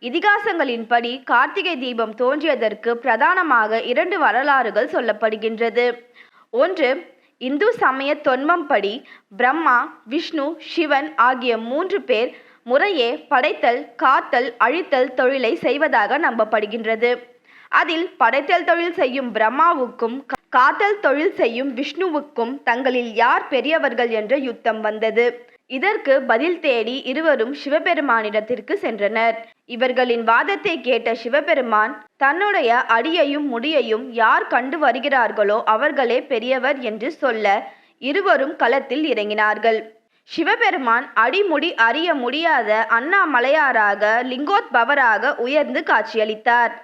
இதிகாசங்களின்படி கார்த்திகை தீபம் தோன்றியதற்கு பிரதானமாக 2 வரலாறுகள் சொல்லப்படுகின்றது. ஒன்று, இந்து சமய தொன்மம்படி பிரம்மா, விஷ்ணு, சிவன் ஆகிய 3 பேர் முறையே படைத்தல், காத்தல், அழித்தல் தொழிலை செய்வதாக நம்பப்படுகின்றது. அதில் படைத்தல் தொழில் செய்யும் பிரம்மாவுக்கும் காத்தல் தொழில் செய்யும் விஷ்ணுவுக்கும் தங்களில் யார் பெரியவர்கள் என்ற யுத்தம் வந்தது. இதற்கு பதில் தேடி இருவரும் சிவபெருமானிடத்திற்கு சென்றனர். இவர்களின் வாதத்தை கேட்ட சிவபெருமான் தன்னுடைய அடியையும் முடியையும் யார் கண்டு வருகிறார்களோ அவர்களே பெரியவர் என்று சொல்ல இருவரும் களத்தில் இறங்கினார்கள். சிவபெருமான் அடிமுடி அறிய முடியாத அண்ணாமலையாராக லிங்கோத்பவராக உயர்ந்து காட்சியளித்தார்.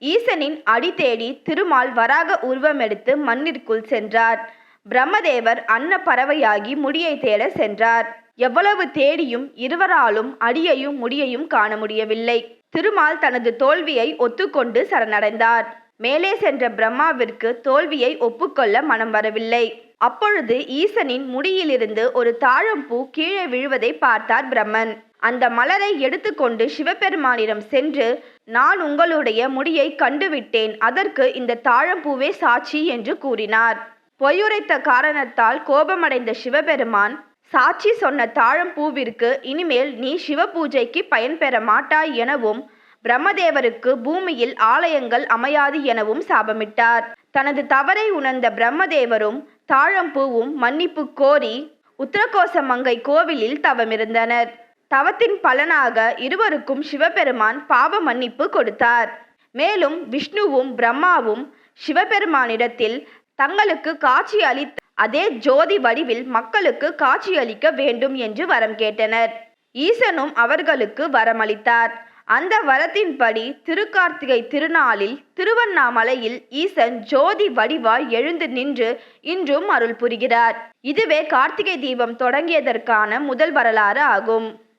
ஈசனின் அடி தேடி திருமால் வராக உருவமெடுத்து மண்ணிற்குள் சென்றார். பிரம்மதேவர் அன்ன பறவையாகி முடியை தேட சென்றார். எவ்வளவு தேடியும் இருவராலும் அடியையும் முடியையும் காண முடியவில்லை. திருமால் தனது தோல்வியை ஒத்துக்கொண்டு சரணடைந்தார். மேலே சென்ற பிரம்மாவிற்கு தோல்வியை ஒப்புக்கொள்ள மனம் வரவில்லை. அப்பொழுது ஈசனின் முடியிலிருந்து ஒரு தாழம்பூ கீழே விழுவதை பார்த்தார் பிரம்மன். அந்த மலரை எடுத்துக்கொண்டு சிவபெருமானிடம் சென்று, நான் உங்களுடைய முடியை கண்டுவிட்டேன், அதற்கு இந்த தாழம்பூவே சாட்சி என்று கூறினார். பொய்யுரைத்த காரணத்தால் கோபமடைந்த சிவபெருமான், சாட்சி சொன்ன தாழம்பூவிற்கு இனிமேல் நீ சிவ பூஜைக்கு பயன்பெற மாட்டாய் எனவும் பிரம்மதேவருக்கு பூமியில் ஆலயங்கள் அமையாது எனவும் சாபமிட்டார். தனது தவறை உணர்ந்த பிரம்மதேவரும் தாழம்பூவும் மன்னிப்பு கோரி உத்தரகோச மங்கை கோவிலில் தவமிருந்தனர். தவத்தின் பலனாக இருவருக்கும் சிவபெருமான் பாவ மன்னிப்பு கொடுத்தார். மேலும் விஷ்ணுவும் பிரம்மாவும் சிவபெருமானிடத்தில் தங்களுக்கு காட்சி அளித்த அதே ஜோதி வடிவில் மக்களுக்கு காட்சியளிக்க வேண்டும் என்று வரம் கேட்டனர். ஈசனும் அவர்களுக்கு வரமளித்தார். அந்த வரத்தின்படி திருக்கார்த்திகை திருநாளில் திருவண்ணாமலையில் ஈசன் ஜோதி வடிவாய் எழுந்து நின்று இன்றும் அருள் புரிகிறார். இதுவே கார்த்திகை தீபம் தொடங்கியதற்கான முதல் வரலாறு ஆகும்.